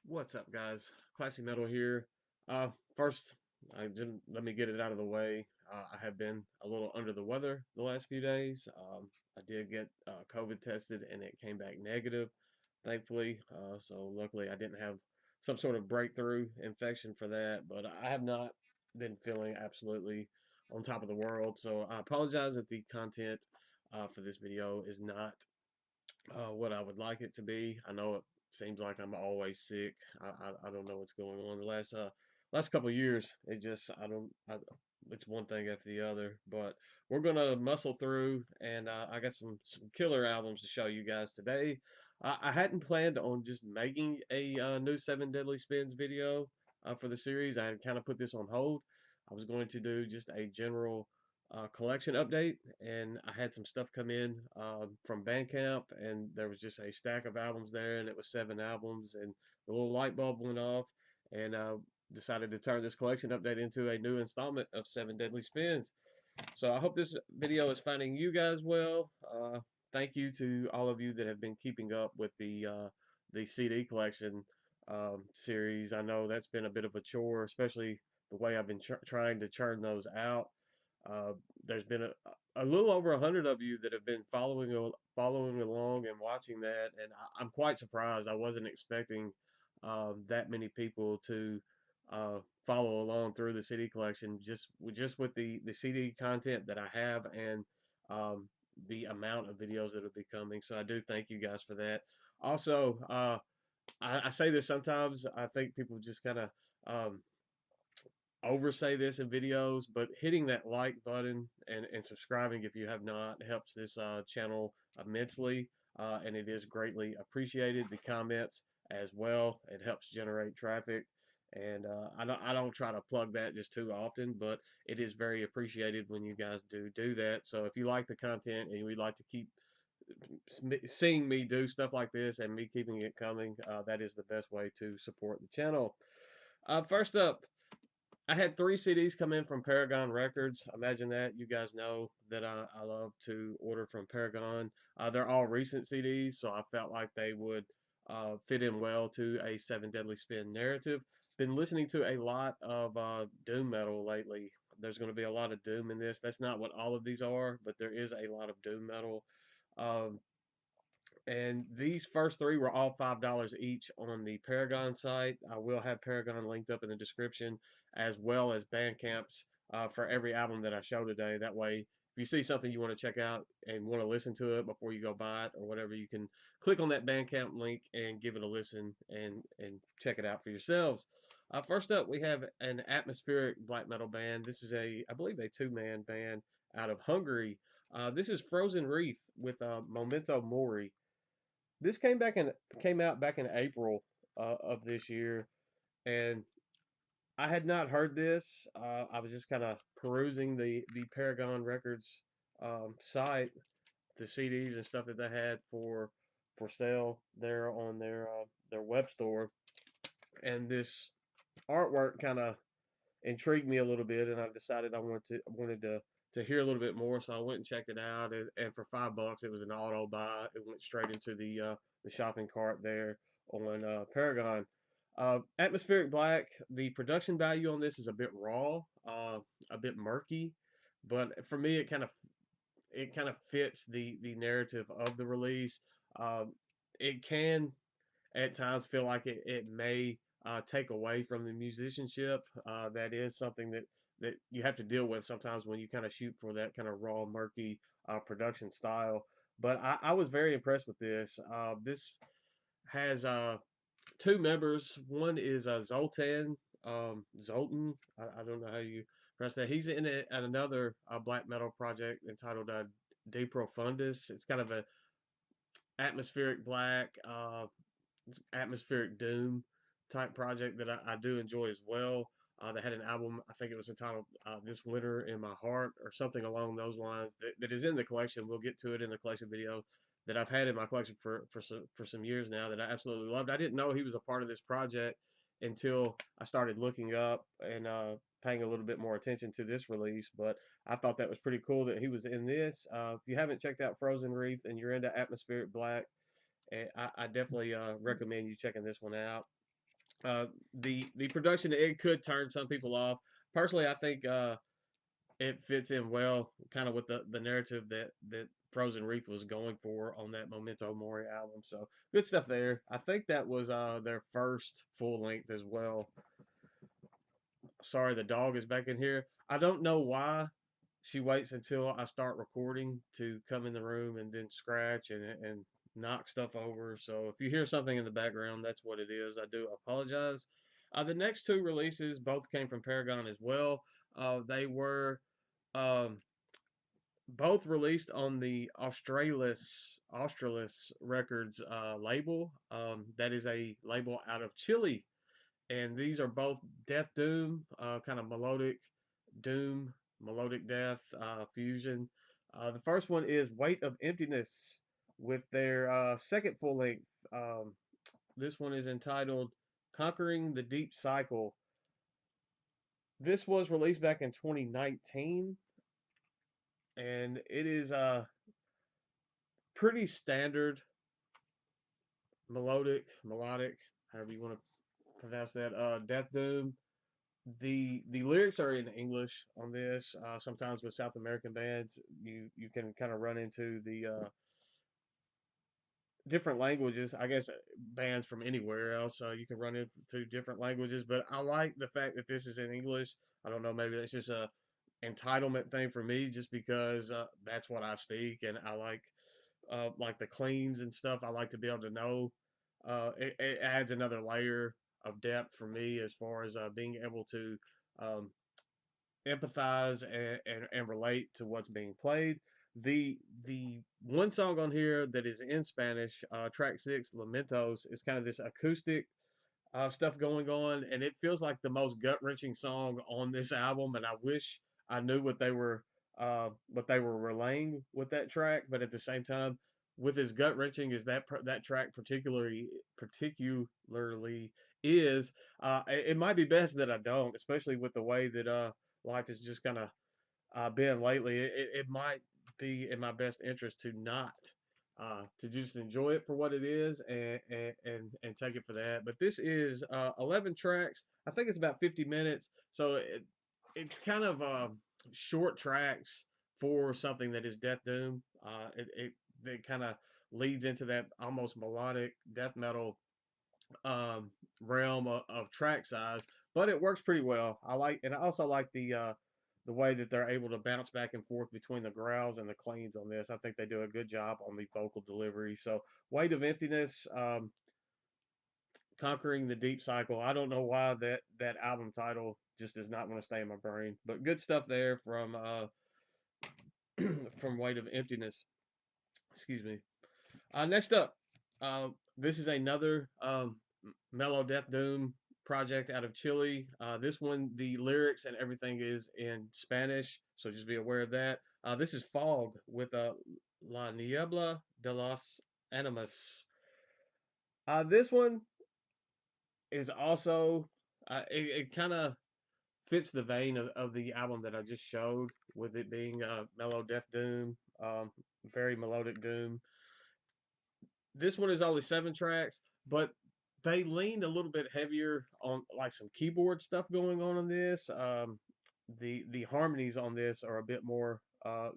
What's up, guys? Classy Metal here. First, let me get it out of the way. I have been a little under the weather the last few days. I did get COVID tested and it came back negative, thankfully. So luckily, I didn't have some sort of breakthrough infection for that. But I have not been feeling absolutely on top of the world. So I apologize if the content for this video is not what I would like it to be. I know it seems like I'm always sick. I don't know what's going on. The last couple of years, it just it's one thing after the other. But we're gonna muscle through, and I got some killer albums to show you guys today. I hadn't planned on just making a new Seven Deadly Spins video for the series. I had kind of put this on hold. I was going to do just a general collection update, and I had some stuff come in from Bandcamp, and there was just a stack of albums there, and it was 7 albums, and the little light bulb went off, and decided to turn this collection update into a new installment of Seven Deadly Spins. So I hope this video is finding you guys well. Thank you to all of you that have been keeping up with the CD collection series. I know that's been a bit of a chore, especially the way I've been trying to churn those out. Uh, there's been a little over 100 of you that have been following along and watching that, and I'm quite surprised. I wasn't expecting that many people to follow along through the CD collection just with the CD content that I have and the amount of videos that will be coming. So I do thank you guys for that. Also, I say this sometimes. I think people just kind of um, oversay this in videos, but hitting that like button and subscribing if you have not helps this channel immensely, and it is greatly appreciated. The comments as well, it helps generate traffic, and I don't try to plug that just too often, but it is very appreciated when you guys do that. So if you like the content and you'd like to keep seeing me do stuff like this and me keeping it coming, that is the best way to support the channel. First up, I had 3 CDs come in from Paragon Records. Imagine that. You guys know that I love to order from Paragon. They're all recent CDs, so I felt like they would fit in well to a Seven Deadly Spin narrative. Been listening to a lot of doom metal lately. There's going to be a lot of doom in this. That's not what all of these are, but there is a lot of doom metal. Um, and these first 3 were all $5 each on the Paragon site. I will have Paragon linked up in the description, as well as Bandcamp's for every album that I show today. That way, if you see something you want to check out and want to listen to it before you go buy it or whatever, you can click on that Bandcamp link and give it a listen and check it out for yourselves. First up, we have an atmospheric black metal band. This is I believe, a 2-man band out of Hungary. This is Frozen Wreath with Momento Mori. This came out back in April of this year, and I had not heard this. I was just kind of perusing the Paragon Records site, the CDs and stuff that they had for sale there on their web store, and this artwork kind of intrigued me a little bit, and I decided I wanted to hear a little bit more, so I went and checked it out, and for $5, it was an auto buy. It went straight into the shopping cart there on Paragon. Atmospheric Black. The production value on this is a bit raw, a bit murky, but for me, it kind of fits the narrative of the release. It can at times feel like it may take away from the musicianship. That is something that you have to deal with sometimes when you kind of shoot for that kind of raw, murky production style. But I was very impressed with this. This has 2 members. One is Zoltan. I don't know how you pronounce that. He's in another black metal project entitled De Profundis. It's kind of a atmospheric black, atmospheric doom type project that I do enjoy as well. They had an album, I think it was entitled "This Winter in My Heart" or something along those lines. That is in the collection. We'll get to it in the collection video that I've had in my collection for some years now. That I absolutely loved. I didn't know he was a part of this project until I started looking up and paying a little bit more attention to this release. But I thought that was pretty cool that he was in this. If you haven't checked out Frozen Wreath and you're into atmospheric black, I definitely recommend you checking this one out. Uh, the production, it could turn some people off. Personally, I think it fits in well, kind of with the narrative that Frozen Wreath was going for on that Memento Mori album. So good stuff there. I think that was their first full length as well. Sorry, the dog is back in here. I don't know why she waits until I start recording to come in the room and then scratch and knock stuff over. So if you hear something in the background, that's what it is. I do apologize. The next two releases both came from Paragon as well. They were um, both released on the Australis Records label. That is a label out of Chile, and these are both death doom, kind of melodic doom, melodic death fusion. The first one is Weight of Emptiness with their second full length. This one is entitled Conquering the Deep Cycle. This was released back in 2019, and it is pretty standard melodic, however you want to pronounce that. Death doom. The lyrics are in English on this. Sometimes with South American bands, you can kind of run into the different languages. I guess bands from anywhere else, you can run into different languages. But I like the fact that this is in English. I don't know, maybe that's just a entitlement thing for me, just because that's what I speak, and I like the cleans and stuff. I like to be able to know. It adds another layer of depth for me as far as being able to um, empathize and relate to what's being played. The one song on here that is in Spanish, track six, Lamentos, is kind of this acoustic stuff going on, and it feels like the most gut wrenching song on this album. And I wish I knew what they were relaying with that track, but at the same time, with as gut wrenching as that track particularly is, it might be best that I don't, especially with the way that life has just kind of been lately. It might be in my best interest to not to just enjoy it for what it is and take it for that. But this is 11 tracks. I think it's about 50 minutes. So it's kind of short tracks for something that is Death Doom. It kind of leads into that almost melodic death metal um, realm of track size, but it works pretty well. And I also like the way that they're able to bounce back and forth between the growls and the cleans on this. I think they do a good job on the vocal delivery. So, Weight of Emptiness, Conquering the Deep Cycle. I don't know why that album title just does not want to stay in my brain, but good stuff there from from Weight of Emptiness. Excuse me. Next up, this is another mellow death doom project out of Chile. This one, the lyrics and everything is in Spanish, so just be aware of that. This is Fog with La Niebla de Las ánimas. This one is also it kind of fits the vein of the album that I just showed, with it being mellow death doom, very melodic doom. This one is only 7 tracks, but they leaned a little bit heavier on like some keyboard stuff going on in this. The harmonies on this are a bit more.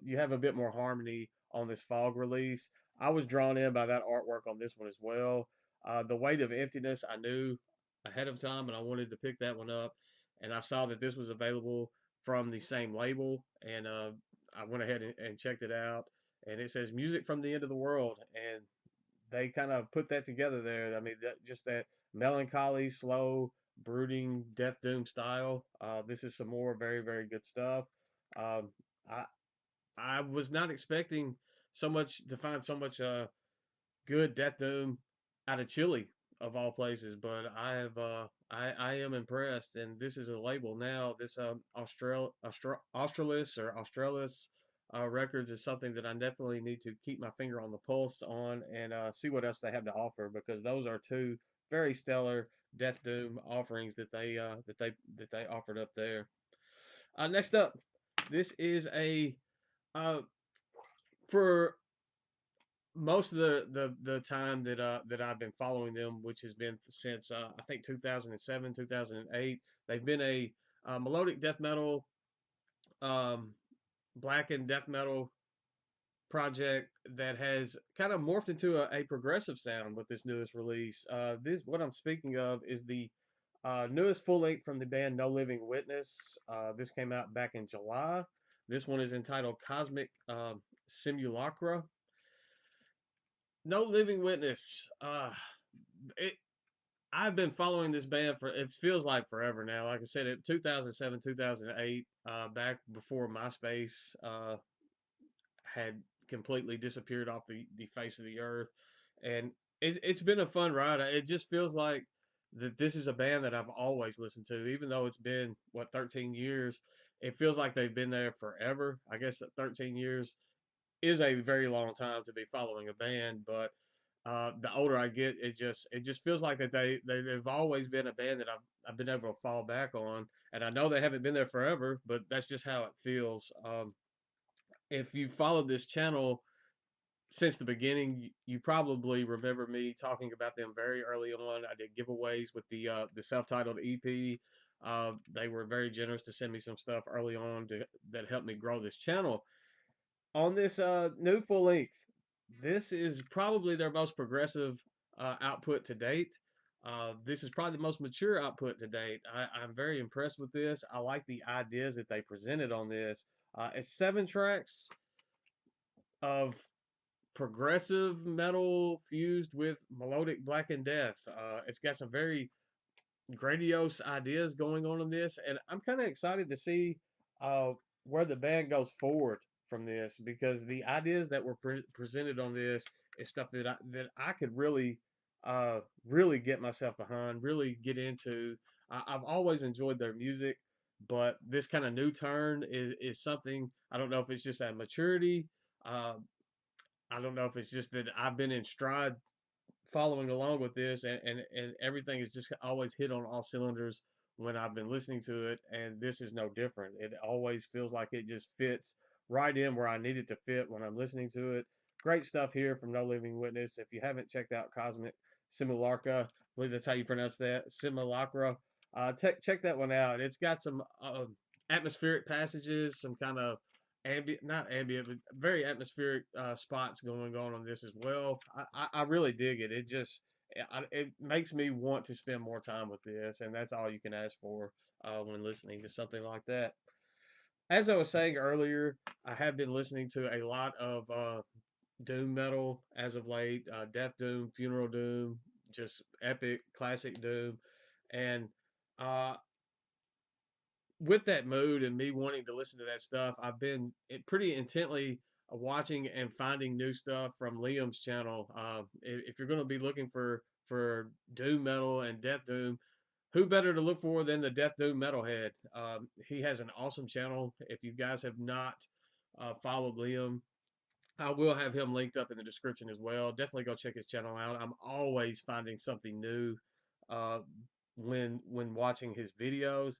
You have a bit more harmony on this Fog release. I was drawn in by that artwork on this one as well. The Weight of Emptiness, I knew ahead of time, and I wanted to pick that one up. And I saw that this was available from the same label, and I went ahead and checked it out. And it says "Music from the End of the World," and they kind of put that together there. I mean, just that melancholy, slow, brooding, death doom style. This is some more very, very good stuff. Um, I I was not expecting so much to find so much good death doom out of Chile of all places, but I am impressed, and this is a label now. This Australis or Australis records is something that I definitely need to keep my finger on the pulse on and see what else they have to offer, because those are two very stellar death doom offerings that they offered up there. Next up, this is a uh, for most of the time that I've been following them, which has been since I think 2007, 2008. They've been a melodic death metal, um, black and death metal project that has kind of morphed into a progressive sound with this newest release. This what I'm speaking of is the newest full length from the band No Living Witness. This came out back in July. This one is entitled Cosmic Simulacra. No Living Witness. It, I've been following this band for it feels like forever now. Like I said, in 2007, 2008, back before MySpace had completely disappeared off the face of the earth, and it's been a fun ride. It just feels like that this is a band that I've always listened to, even though it's been what 13 years. It feels like they've been there forever. I guess that 13 years is a very long time to be following a band, but the older I get, it just feels like that they've always been a band that I've been able to fall back on, and I know they haven't been there forever, but that's just how it feels. If you followed this channel since the beginning, you probably remember me talking about them very early on. I did giveaways with the self-titled EP. They were very generous to send me some stuff early on that helped me grow this channel. On this new full length, this is probably their most progressive output to date. This is probably the most mature output to date. I'm very impressed with this. I like the ideas that they presented on this. It's 7 tracks of progressive metal fused with melodic black and death. It's got some very grandiose ideas going on in this, and I'm kind of excited to see uh, where the band goes forward from this because the ideas that were presented on this is stuff that I could really get myself behind, really get into. I've always enjoyed their music, but this kind of new turn is something I don't know if it's just that maturity. Uh, I don't know if it's just that I've been in stride following along with this, and everything is just always hit on all cylinders when I've been listening to it, and this is no different. It always feels like it just fits right in where I need it to fit when I'm listening to it. Great stuff here from No Living Witness. If you haven't checked out Cosmic Simulacra, I believe that's how you pronounce that, Simulacra. Check that one out. It's got some atmospheric passages, some kind of ambient, not ambient, but very atmospheric spots going on this as well. I really dig it. It makes me want to spend more time with this, and that's all you can ask for when listening to something like that. As I was saying earlier, I have been listening to a lot of doom metal as of late, death doom, funeral doom, just epic classic doom, and uh, with that mood and me wanting to listen to that stuff, I've been pretty intently watching and finding new stuff from Liam's channel. If you're going to be looking for doom metal and death doom, who better to look for than the death doom metalhead? He has an awesome channel. If you guys have not followed Liam, I will have him linked up in the description as well. Definitely go check his channel out. I'm always finding something new uh, when watching his videos.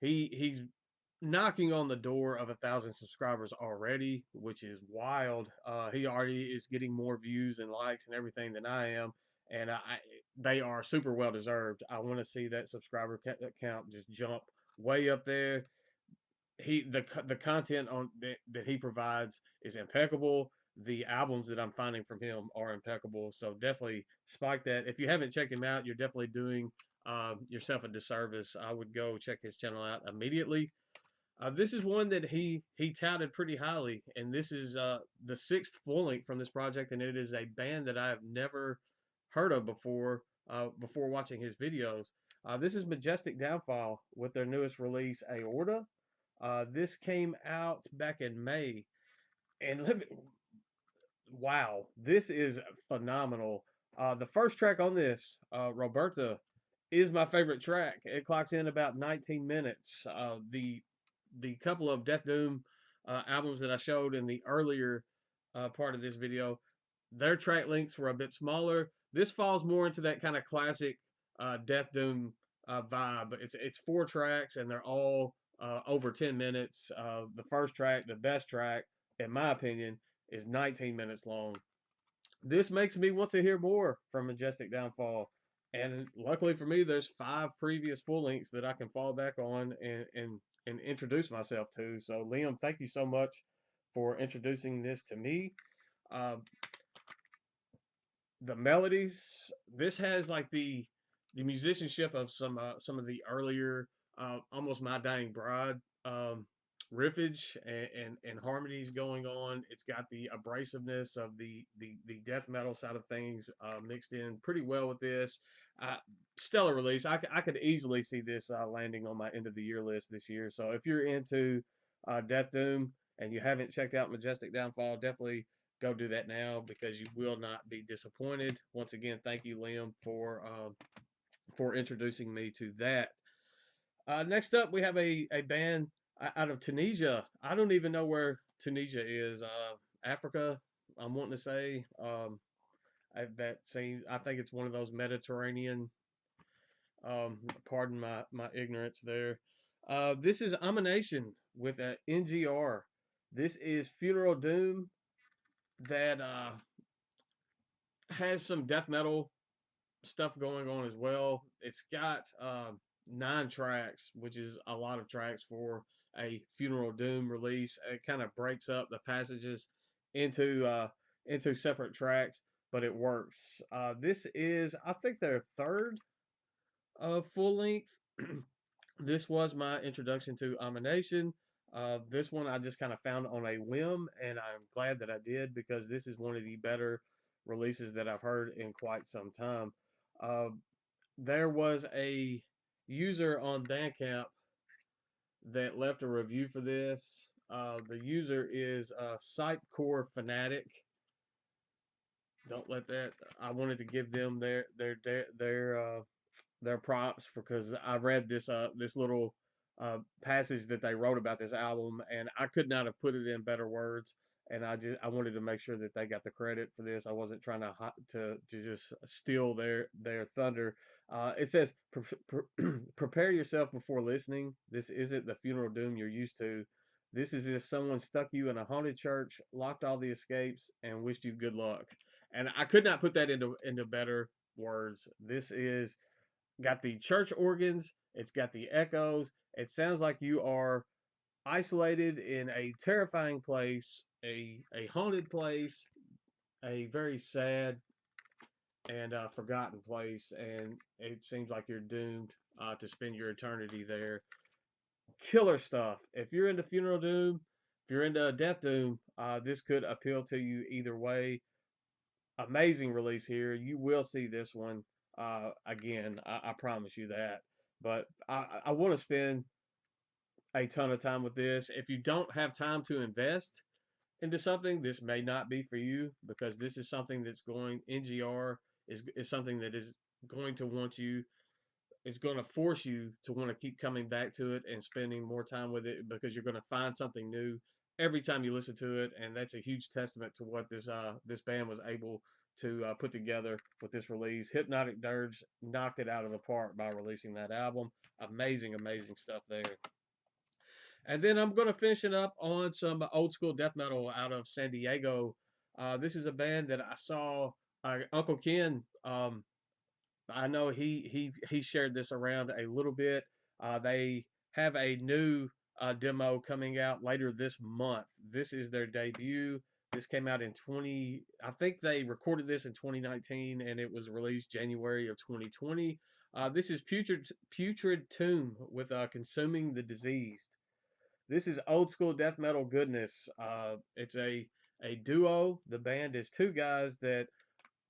He's knocking on the door of 1,000 subscribers already, which is wild. He already is getting more views and likes and everything than I am, and they are super well deserved. I want to see that subscriber count just jump way up there. The content on that he provides is impeccable. The albums that I'm finding from him are impeccable. So definitely spike that. If you haven't checked him out, you're definitely doing yourself a disservice. I would go check his channel out immediately. This is one that he touted pretty highly, and this is the sixth full length from this project, and it is a band that I have never heard of before watching his videos. This is Majestic Downfall with their newest release, Aorta. This came out back in May, and wow, this is phenomenal. The first track on this, Roberta, is my favorite track. It clocks in about 19 minutes. The couple of Death Doom albums that I showed in the earlier part of this video, their track lengths were a bit smaller. This falls more into that kind of classic Death Doom vibe. It's 4 tracks and they're all over 10 minutes. The first track, the best track, in my opinion, is 19 minutes long. this makes me want to hear more from Majestic Downfall. And luckily for me, there's 5 previous full lengths that I can fall back on and introduce myself to. So, Liam, thank you so much for introducing this to me. Uh, the melodies, this has like the musicianship of some of the earlier almost My Dying Bride riffage and harmonies going on. It's got the abrasiveness of the death metal side of things mixed in pretty well with this. uh, Stellar release. I could easily see this landing on my end of the year list this year. So if you're into Death Doom and you haven't checked out Majestic Downfall, definitely go do that now because you will not be disappointed. Once again, thank you, Liam, for introducing me to that. Next up, we have a band out of Tunisia. I don't even know where Tunisia is. Africa, I'm wanting to say. That seems. I think it's one of those Mediterranean. Pardon my ignorance there. This is Omination with a NGR. This is Funeral Doom that has some death metal stuff going on as well. It's got 9 tracks, which is a lot of tracks for a Funeral Doom release. It kind of breaks up the passages into into separate tracks, but it works. This is, I think, their third full length. This was my introduction to Omination. This one I just kind of found on a whim, and I'm glad that I did because this is one of the better releases that I've heard in quite some time. Uh, there was a user on Bandcamp that left a review for this. The user is Sitecore Fanatic. Don't let that. I wanted to give them their props because I read this little passage that they wrote about this album, and I could not have put it in better words. And I wanted to make sure that they got the credit for this. I wasn't trying to just steal their thunder. It says prepare yourself before listening. This isn't the funeral doom you're used to. This is if someone stuck you in a haunted church, locked all the escapes, and wished you good luck. And I could not put that into better words. This is got the church organs, it's got the echoes. It sounds like you are isolated in a terrifying place, a haunted place, a very sad and forgotten place, and it seems like you're doomed to spend your eternity there. Killer stuff. If you're into Funeral Doom, if you're into Death Doom, this could appeal to you either way. Amazing release here. You will see this one again. I promise you that. But I want to spend a ton of time with this. If you don't have time to invest into something, this may not be for you because this is something that's going NGR is something that is going to want you. It's going to force you to want to keep coming back to it and spending more time with it because you're going to find something new every time you listen to it, and that's a huge testament to what this band was able to put together with this release. Hypnotic Dirge knocked it out of the park by releasing that album. Amazing, amazing stuff there. And then I'm going to finish it up on some old school death metal out of San Diego. This is a band that I saw Uncle Ken. I know he shared this around a little bit. They have a new demo coming out later this month. This is their debut. This came out in 20. I think they recorded this in 2019, and it was released January of 2020. This is Putrid Tomb with Consuming the Diseased. This is old school death metal goodness. It's a duo. The band is 2 guys that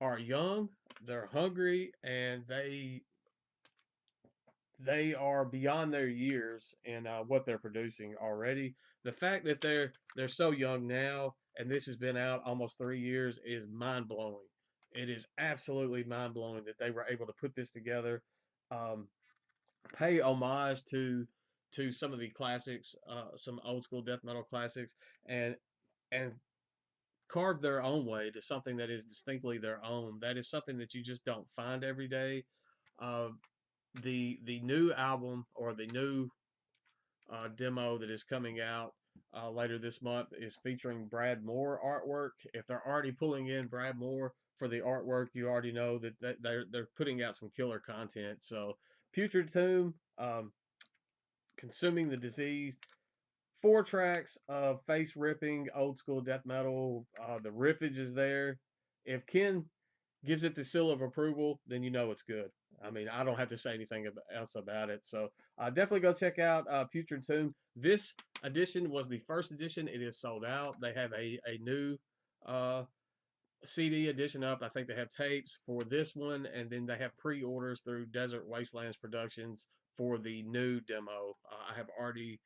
are young, they're hungry, and they are beyond their years in what they're producing already. The fact that they're so young now, and this has been out almost 3 years, is mind blowing. It is absolutely mind blowing that they were able to put this together, um, pay homage to some of the classics, some old school death metal classics, and and carve their own way to something that is distinctly their own. That is something that you just don't find every day. Uh, the new album or the new demo that is coming out. later this month is featuring Brad Moore artwork. If they're already pulling in Brad Moore for the artwork, you already know that they're putting out some killer content. So Putrid Tomb, Consuming the Disease, 4 tracks of face ripping old school death metal. The riffage is there. If Ken gives it the seal of approval, then you know it's good. I mean, I don't have to say anything else about it. So definitely go check out Putrid Tomb. This edition was the first edition. It is sold out. They have a new uh, CD edition up. I think they have tapes for this one, and then they have pre-orders through Desert Wastelands Productions for the new demo. I have already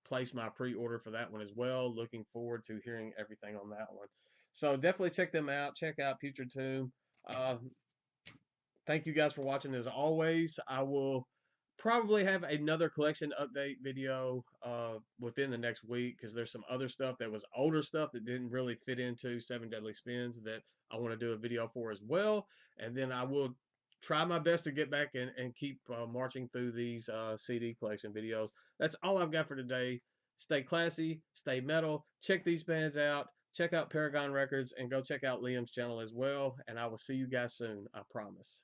placed my pre-order for that one as well. Looking forward to hearing everything on that one. So definitely check them out. Check out Putrid Tomb. Uh, Thank you guys for watching. As always, I will probably have another collection update video within the next week, because there's some other stuff that was older stuff that didn't really fit into Seven Deadly Spins that I want to do a video for as well. And then I will try my best to get back and keep marching through these CD collection videos. That's all I've got for today. Stay classy, stay metal, check these bands out, check out Paragon Records, and go check out Liam's channel as well. And I will see you guys soon, I promise.